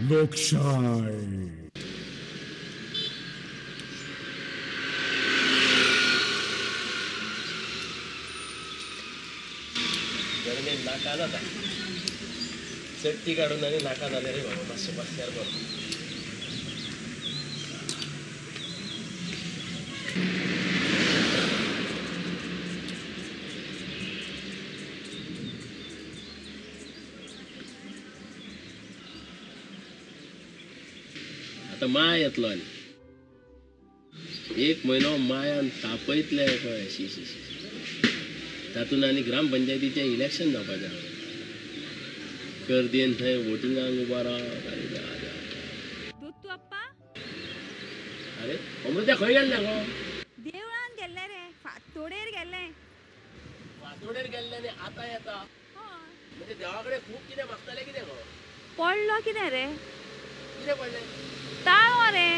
लोकशाही नाका जाता चट्टी काढून आणि नाका झाले रे बाबा 500 बरं आता माय येतलो आनी 1 महिनो मायान तापयतले कळ्ळें शी शी शी तातून आनी ग्रामपंचायतीचें इलेक्शन जावपाचें गर्दीन थंय वोटिंगाक उबा राव अरे अमृत्या खंय गेल्ले गो देवळान गेल्ले रे फातोडेर गेल्ले आनी आतां येता म्हणजे देवाकडे खूब कितें मागताले कितें गो पडलो कितें रे कितें पडलें ताळो रे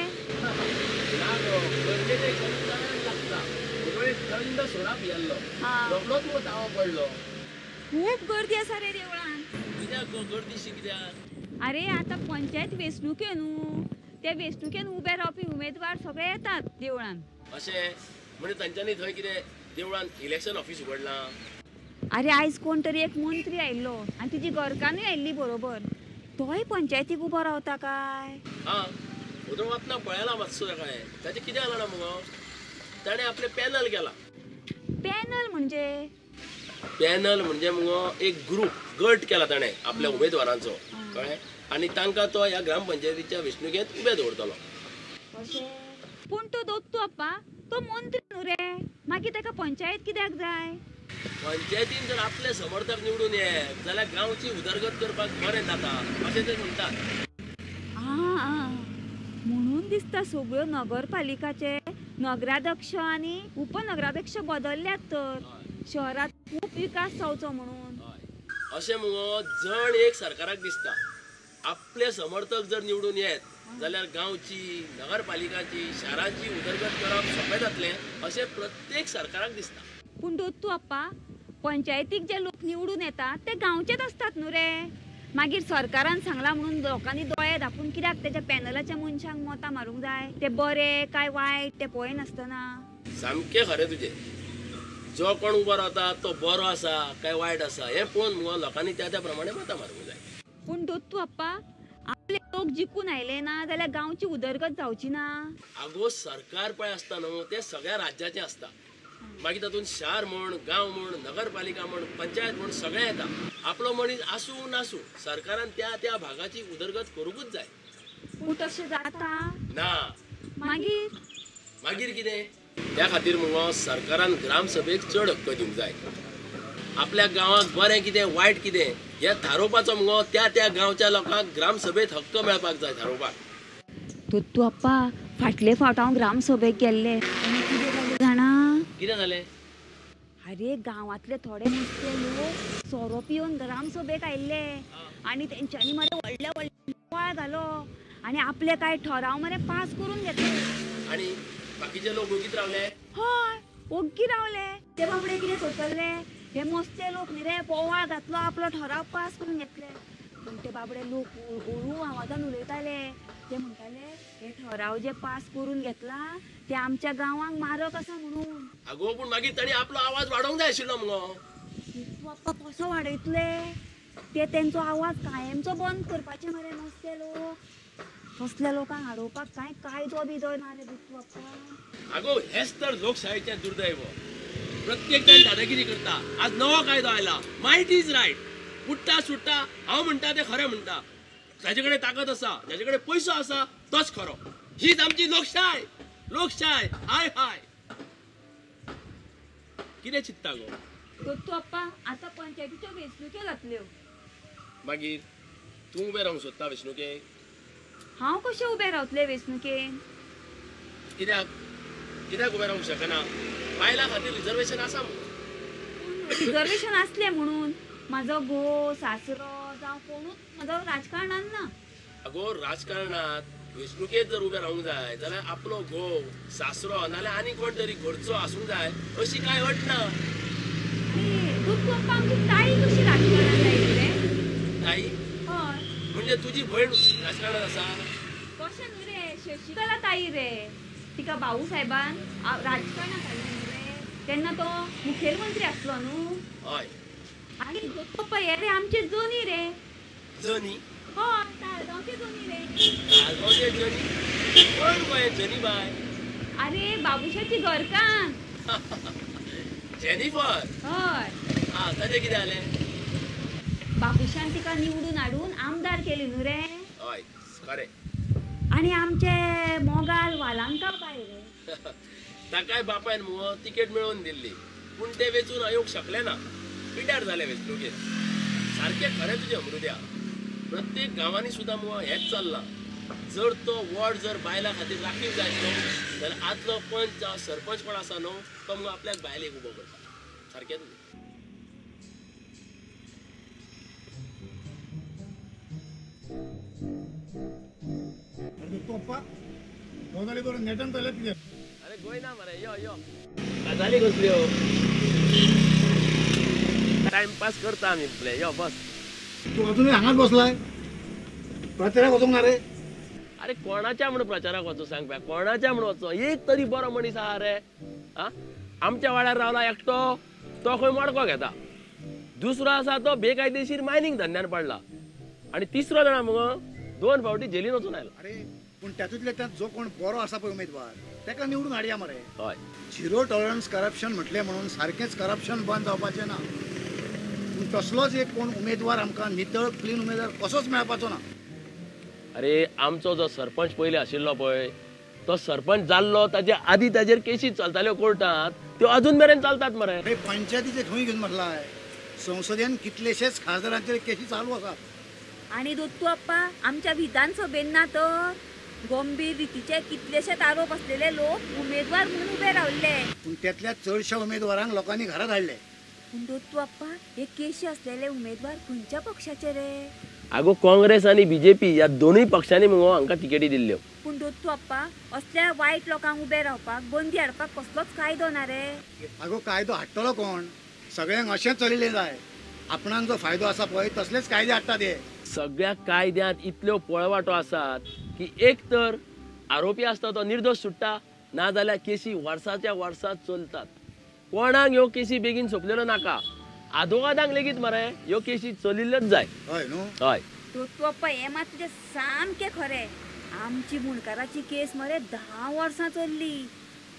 ना गो गरजेचे लागता थंड सोडा पियल्लो रोखडोच मगो तावो पडलो खूब गर्दी आसा रे देवळान कित्याक गो गर्दीशी कित्याक अरे आतां पंचायत वेंचणुके न्हू ते वेंचणुकेन उबे रावपी उमेदवार सगळे येतात देवळान अशें म्हणजे तांच्यांनी थंय कितें देवळान इलेक्शन ऑफिस उगडलां अरे आयज कोण तरी एक मंत्री आयिल्लो आनी तिजी घरकान्नूय आयिल्ली बरोबर तोय पंचायतीक उबो रावता काय हां उदक वतना पळयला मातसो काय ताचें कितें जालां ना मुगो ताणें आपले पॅनल केला पॅनल म्हणजे मुगो एक ग्रूप गट केला ताणें आपल्या उमेदवारांचो कळ्ळें आनी तांकां तो ह्या ग्रामपंचायतीच्या वेंचणुकेंत उबे दवरतलो पूण तो दोत्तू अप्पा तो मंत्री न्हू रे मागीर ताका पंचायत कित्याक जाय पंचायतीन जर आपले समर्थक निवडून येत जाल्यार गांवची उदरगत करपाक बरें जाता अशें ते म्हणटात म्हणून दिसता सगळ्यो नगरपालिकाचे नगराध्यक्ष आनी उपनगराध्यक्ष बदलल्यात तर शहरात खूब विकास जावचो म्हणून अशें मुगो जण एक सरकाराक दिसता आपले समर्थक जर निवडून येत जाल्यार गांवची नगरपालिकाची शारांची उदरगत करप सोंपें जातलें अशें प्रत्येक सरकाराक दिसता पूण दोत्तू अप्पा पंचायतीक जे लोक निवडून येतात ते गांवचेच असतात न्हू रे मागीर सरकारान सांगला म्हणून लोकांनी दोळे धापून कित्याक तेच्या पॅनलाच्या मनशांक मतां मारूंक जाय ते बरें काय वायट ते पळयनासतना सामकें खरें तुजें जो कोण उबो रावता तो बरो आसा काय वायट आसा हें पळोवन मुगो लोकांनी त्या प्रमाणे मतां मारूंक जाय पूण दोत्तू अप्पा आपले लोक जिखून आयले ना जाल्यार गांवची उदरगत जावची ना आगो सरकार पळय आसता न्हू तें सगळ्या राज्याचें आसता मागीर तातूंत शार म्हण गांव म्हण नगरपालिका म्हण पंचायत म्हण सगळें येता आपलो मनीस आसूं नासूं सरकारान त्या भागाची उदरगत करूंकूच जाय पूण तशें जाता ना मागीर कितें त्या खातीर मुगो सरकारान ग्रामसभेक चड हक्क दिवंक जाय आपल्या गांवाक बरें कितें वायट कितें हें थारोवपाचो मुगो त्या गांवच्या लोकांक ग्रामसभेत हक्क मेळपाक जाय थारोवपाक दोत्तू अप्पा फाटले फावट हांव ग्रामसभेक गेल्ले जाणा कितें जालें अरे गांवांतले थोडे नुस्ते लोक सोरो पिवन ग्रामसभेक आयिल्ले आनी तेंच्यांनी मरे व्हडले व्हडले बोवाळ घालो आनी आपले कांय ठराव मरे पास करून घेतले आनी बाकीचे लोक ओगीत रावले हय ओग्गी रावले ते बाबडे कितें करतले हे मस्ते लोक न्ही रे बोवाळ घातलो आपलो ठराव पास करून घेतले पूण ते बाबडे लोक हळू आवाजान उलयताले ते म्हणटाले हे ठराव जे पास करून घेतला ते आमच्या गांवांक मारक आसा म्हणून आगो पूण मागीर ताणी आपलो आवाज वाडोवंक जाय आशिल्लो मुगो बाप्पा कसो वाडयतले ते तेंचो आवाज कायमचो बंद करपाचे मरे मस्ते लोक कसल्या लोकांक हाडोवपाक कांय कायदो बिदो ना रे बिट्टू बाप्पा आगो हेच तर लोकशायेचें दुर्दैव प्रत्येक जाण दादागिरी करता आज नवो कायदो आयला मायट इज रायट उठता सुट्टा हांव म्हणटा तें खरें म्हणटा जाचे कडेन ताकद आसा जाचे कडेन पयसो आसा तोच खरो हीच आमची लोकशाय लोकशाय हाय हाय कितें चिंतता गो दोत्तू अप्पा आतां पंचायतीच्यो वेंचणुके जातल्यो मागीर तूं उबें रावंक सोदता वेंचणुकेक हांव कशें उबें रावतलें वेंचणुकेन कित्याक उबें रावंक शकना बायलां खातीर रिजर्वेशन आसा रिजर्वेशन आसलें म्हणून म्हाजो घोव सासरो जावं कोणूच म्हाजो राजकारणान ना आगो राजकारणांत वेंचणुकेक जर उबें रावंक जाय जाल्यार आपलो घोव सासरो नाल्यार आनी कोण तरी घरचो आसूंक जाय अशी कांय अट ना दोत्तू अप्पा आमची ताई कशी राजकारणान जायत रे ताई हय म्हणजे तुझी भयण राजकारणात असा? कशें न्हू रे, शशिकला ताई रे, तिका भाऊ साहेबान राजकारणात हाडलें न्हू रे, तेन्ना तो मुखेलमंत्री आसलो न्हू. हय. आनी पप्पा हे रे आमचे जोनी रे. जनी? हय, ताळगांवचे जोनी रे. ताळगांवचे जनी? कोण बाय जनी बाय? अरे बाबुशाची घरकान. जेनिफर? हय. हा, ताजें कितें जालें? बाबुशान तिका निवडून हाडून आमदार केली न्हू रे. हय, खरें. आणि आमचे मोगाल वालांका बाय रे. ताकाय बापायन मुगो तिकेट मेळोवन दिल्ली, पूण ते वेचून येवंक शकले ना. पिड्यार जाले वेचणुकेत. सारकें खरें तुजें अमृत्या. प्रत्येक गांवांनी सुद्दां मुगो हेच चल्लां. जर तो वॉर्ड जर बायलां खातीर राखीव जायत न्हू, जाल्यार आदलो पंच जावं सरपंच कोण आसा न्हू, तो मुगो आपल्याक बायलेक उबो करता. सारकें न्हू? गजाली करून नेटान चलत कितें? अरे गोंयना मरे, यो यो. गजाली कसल्यो? टाइमपास करता आमी आपले. यो बस. तू अजूनही हांगाच बसलाय? प्रचाराक वचोंक ना रे? अरे कोणाच्या म्हणून प्रचाराक वचो सांग पळय, कोणाच्या म्हणून वचो? एक तरी बरो मनीस आहा रे. आ आमच्या वाड्यार रावला एकटो, तो खंय मडको घेता. दुसरो आसा तो बेकायदेशीर मायनिंग धंद्यान पडला. आणि तिसरो जाणा मुगो 2 फावटी जेलीन वचून आयला. अरे पूण त्यातूंतले त्यात जो कोण बरो आसा पळय उमेदवार, ताका निवडून हाडया मरे. हय. झिरो टॉलरन्स करप्शन म्हटलें म्हणून सारकेंच करप्शन बंद जावपाचें ना. पूण तसलोच एक कोण उमेदवार आमकां नितळ क्लीन उमेदवार कसोच मेळपाचो ना. अरे आमचो जो सरपंच पयलीं आशिल्लो पळय, तो सरपंच जाल्लो ताच्या आदी ताजेर केसी चलताल्यो कोर्टांत, त्यो अजून मेरेन चलतात मरे. अरे पंचायतीचे खंय घेवन बसलाय? संसदेन कितलेशेच खासदारांचेर केसी चालू आसात. आणि दोत्तू अप्पा, आमच्या विधानसभेन ना तर गंभीर रितीचे कितलेशेच आरोप असलेले लोक उमेदवार म्हणून उभे रावले. पूण त्यातल्या चडशा उमेदवारांक लोकांनी घरात हाडले. पूण दोत्तू अप्पा, हे केशी असलेले उमेदवार खंयच्या पक्षाचे रे? आगो काँग्रेस आणि बीजेपी या दोनूय पक्षांनी मुगो हांकां तिकेटी दिल्ल्यो. पूण दोत्तू अप्पा, असल्या वायट लोकांक उभे रावपाक बंदी हाडपाक कसलोच कायदो ना रे. आगो कायदो हाडटलो कोण? सगळ्यांक अशेंच चलिल्लें जाय. आपणाक जो फायदो आसा पळय तसलेच कायदे हाडटात हे. सगळ्या कायद्यांत इतल्यो पळवाटो आसात की एक तर आरोपी आसता तो निर्दोष सुट्टा, ना जाल्यार केसी वर्साच्या वर्सात चलतात. कोणाक ह्यो केसी बेगीन सोंपलेल्यो नाका. आदोगादांक लेगीत मरे ह्यो केसी चलिल्ल्योच जाय. हय न्हू? हय. दोत्तू अप्पा, हे मात तुजें सामकें खरें. आमची मुणकाराची केस मरे 10 वर्सां चल्ली.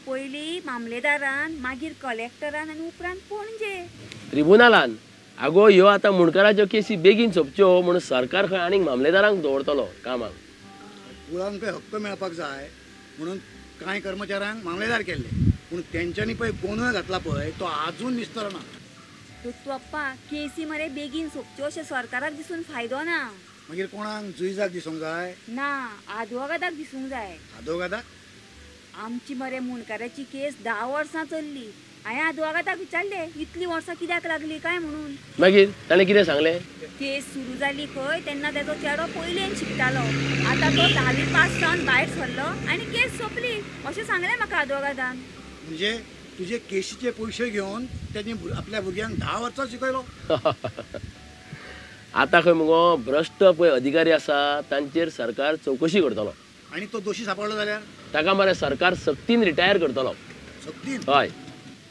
पयलीं मामलेदारान, मागीर कलेक्टरान आनी उपरांत पणजे ट्रिब्युनलान. आगो ह्यो आतां मुणकाराच्यो केसी बेगीन सोंपच्यो म्हणून सरकार खंय आनीक मामलेदारांक दवरतलो कामाक. कुळांक हक्क मेळपाक जाय म्हणून कांय कर्मचाऱ्यांक मामलेदार केल्ले, पूण तेंच्यांनी पळय गोंधळ घातला पळय तो आजून निस्तरना. दोत्तू अप्पा, केसी मरे बेगीन सोंपच्यो अशें सरकाराक दिसून फायदो ना. मागीर कोणाक जुईजाक दिसूंक जाय? ना, आदवोगादाक दिसूंक जाय. आदोगादाक? आमची मरे मुणकाराची केस 10 वर्सां चल्ली. हांवें आदवोगादाक विचारले इतली वर्सां कित्याक लागली काय म्हणून. मागीर ताणें कितें सांगलें? केस सुरू जाली खंय तेन्ना तेजो चेडो पयलेन शिकतालो. आतां तो 10वी पास जावन भायर सरलो आनी केस सोंपली अशें सांगलें म्हाका आदवोगादान. म्हणजे तुजे केशीचे पयशे घेवन त्यांनी आपल्या भुरग्यांक 10 वर्सां शिकयलो. आतां खंय मुगो भ्रश्ट पळय अधिकारी आसा तांचेर सरकार चवकशी करतलो. आनी तो दोशी सापडलो जाल्यार ताका मरे सरकार सक्तीन रिटायर करतलो. सक्तीन? हय.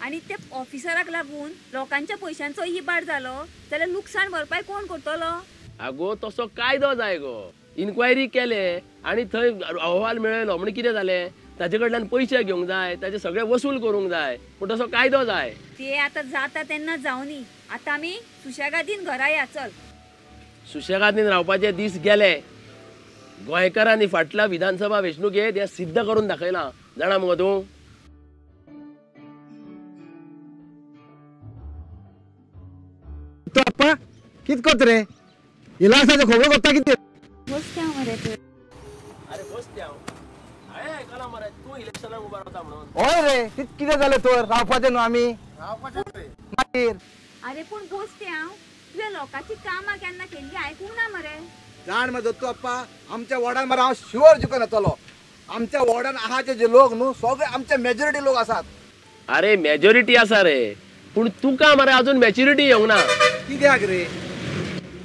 आनी ते ऑफिसराक लागून लोकांच्या पयशांचो इबाड जालो जाल्यार लुकसाण भरपाय कोण करतलो? आगो तसो कायदो जाय गो. इन्क्वायरी केले आनी थंय अहवाल मेळयलो म्हणजे कितें जालें, ताजे कडल्यान पयशे घेवंक जाय, ताजे सगळे वसूल करूंक जाय, पूण तसो कायदो जाय. ते आतां जाता तेन्ना जावनी. आतां आमी सुशेगादीन घरा या. चल. सुशेगादीन रावपाचे दीस गेले. गोंयकारांनी फाटल्या विधानसभा वेंचणुकेत हें सिद्ध करून दाखयलां. जाणा मुगो तूं? तो अप्पा कित कोत रे? इलासाचो खबर कोत्ता कितें? बसते हांव मरे तर. अरे बस त्या हांवें आयकलां मरे तूं इलेक्शनाक उबो रावता म्हणून. हय रे, कितें जालें तर रावपाचें न्हू आमी? रावपाचें रे. मागीर अरे पूण बसते हांव. तुवें लोकांची कामां केन्ना केल्ली आयकूंक ना मरे. जाण मरे दोत्तू अप्पा, आमच्या वॉर्डान मरे हांव शुअर जिखून येतलो. आमच्या वॉर्डान आहाचे जे लोक न्हू सगळे आमचे मेजॉरिटी लोक आसात. अरे मेजॉरिटी आसा रे, पूण तुका मरे अजून मॅच्युरिटी येवंक ना. कित्याक रे?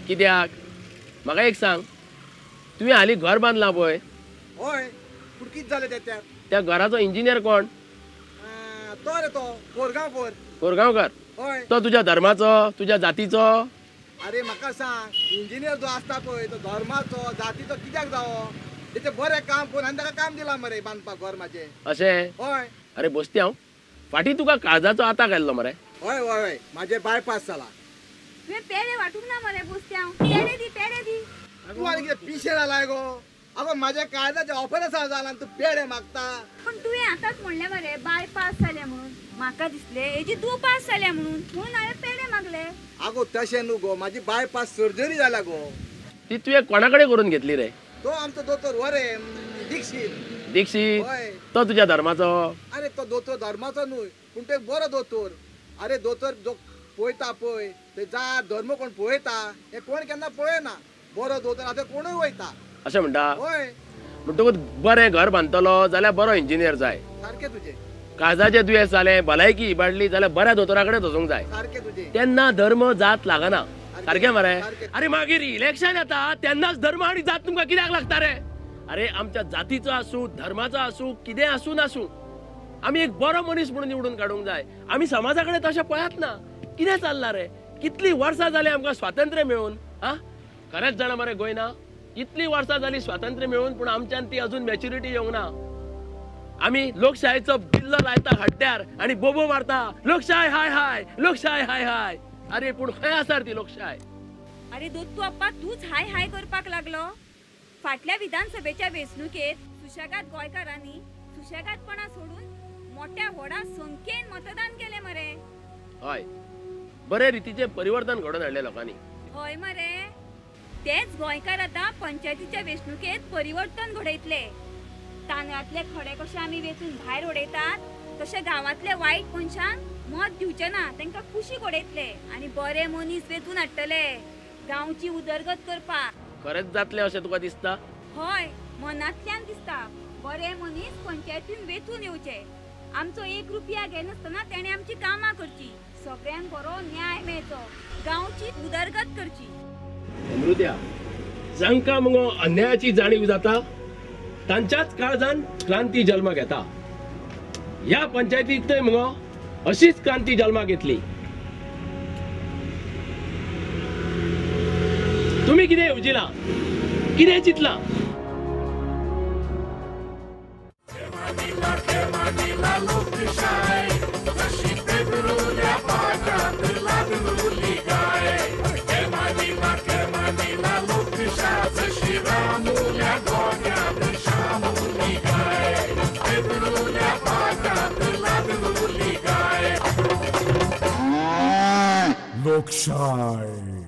कित्याक? म्हाका एक सांग, तुवें हालीं घर बांदलां पळय, होय पूण कितें जालें त्याच्यात त्या घराचो इंजिनियर कोण? तो रे तो कोरगांवकर. कोरगांवकर. होय तो तुज्या धर्माचो, तुज्या जातीचो? अरे म्हाका सांग, इंजिनियर जो आसता पळय तो धर्माचो जातीचो कित्याक जावो? तेचे बरें काम करून आनी ताका काम दिलां मरे बांदपाक घर म्हाजें. अशें? होय अरे बसती हांव, फाटीं तुका काळजाचो आताक आयल्लो मरे. होय होय होय म्हाजें बायपास जाला. तुवें पेडे वाटूंक ना मरे बसत्यांव. पेडे दी पेडे दी. तूं आनी कितें पिशे जालाय गो? आगो म्हाज्या काळजाचें ऑपरेशन जालां आनी तूं पेडे मागता? पण तुवें आतांच म्हणलें मरे बाय पास जालें म्हणून. म्हाका दिसलें हेजी तूं पास जालें म्हणून हांवें पेडे मागले. आगो तशें न्हू गो, म्हाजी बायपास सर्जरी जाल्या गो. ती तुवें कोणा कडेन करून घेतली रे? तो आमचो दोतोर वरे दीक्षित. दीक्षित? होय. तो तुज्या धर्माचो? अरे तो दोतोर धर्माचो न्हू पूण तो एक बरो दोतोर. अरे दोतोर जो पळयता पळय ते जात धर्म कोण पळयता हे कोण केन्ना पळयना. बरो दोतोर आतां कोणूय वयता. अशें म्हणटा? होय म्हणटकूच बरें घर बांदतलो जाल्यार बरो इंजिनियर जाय. सारकें तुजें. काळजाचें दुयेंस जालें, भलायकी इबाडली जाल्यार बऱ्या दोतोरा कडेन वचूंक जाय. सारकें तुजें. तेन्ना धर्म जात लागना. सारकें मरे? सारकें. अरे मागीर इलेक्शन येता तेन्नाच धर्म आनी जात तुमकां कित्याक लागता रे? अरे आमच्या जातीचो आसूं, धर्माचो आसूं, कितें आसूं नासूं, आमी एक बरो मनीस म्हणून निवडून काडूंक जाय. आमी समाजा कडेन तशें पळयात ना. कितें चल्लां रे? कितलीं वर्सां जालीं आमकां स्वातंत्र्य मेळून? हा खरेंच जाणा मरे गोंयना इतलीं वर्सां जालीं स्वातंत्र्य मेळून पूण आमच्यान ती अजून मॅच्युरिटी येवंक ना. आमी लोकशायेचो बिल्लो लायता हड्ड्यार आनी बोबो मारता लोकशाय हाय हाय, लोकशाय हाय हाय. अरे पूण खंय आसा ती लोकशाय? अरे दोत्तू अप्पा तूच हाय हाय करपाक लागलो. फाटल्या विधानसभेच्या वेंचणुकेत सुशेगाद गोंयकारांनी सुशेगादपणा सोडून मोठ्या व्हडा संख्येन मतदान केलें मरे. हय, बरे रितीचें परिवर्तन घडोवन हाडलें लोकांनी. हय मरे. तेच गोंयकार आतां पंचायतीच्या वेंचणुकेत परिवर्तन घडयतले. तांदळातले खडे कशे आमी वेचून भायर उडयतात तशे गांवांतले वायट मनशांक मत दिवचे ना, तांकां खुशी घडयतले आनी बरे मनीस वेचून हाडटले गांवची उदरगत करपाक. खरेंच जातलें अशें तुका दिसता? हय मनांतल्यान दिसता. बरे मनीस पंचायतीन वेचून येवचे. आमचो 1 रुपया घेनासतना तेणे आमची कामां करची, सगळ्यांक बरो न्याय मेळचो, गांवची उदरगत करची. अमृत्या, जांकां मगो अन्यायाची जाणीव जाता तांच्याच काळजान क्रांती जल्माक येता. ह्या पंचायतींतय मगो अशीच क्रांती जल्माक येतली. तुम्ही कितें येवजिला, कितें चिंतला? लोकशाही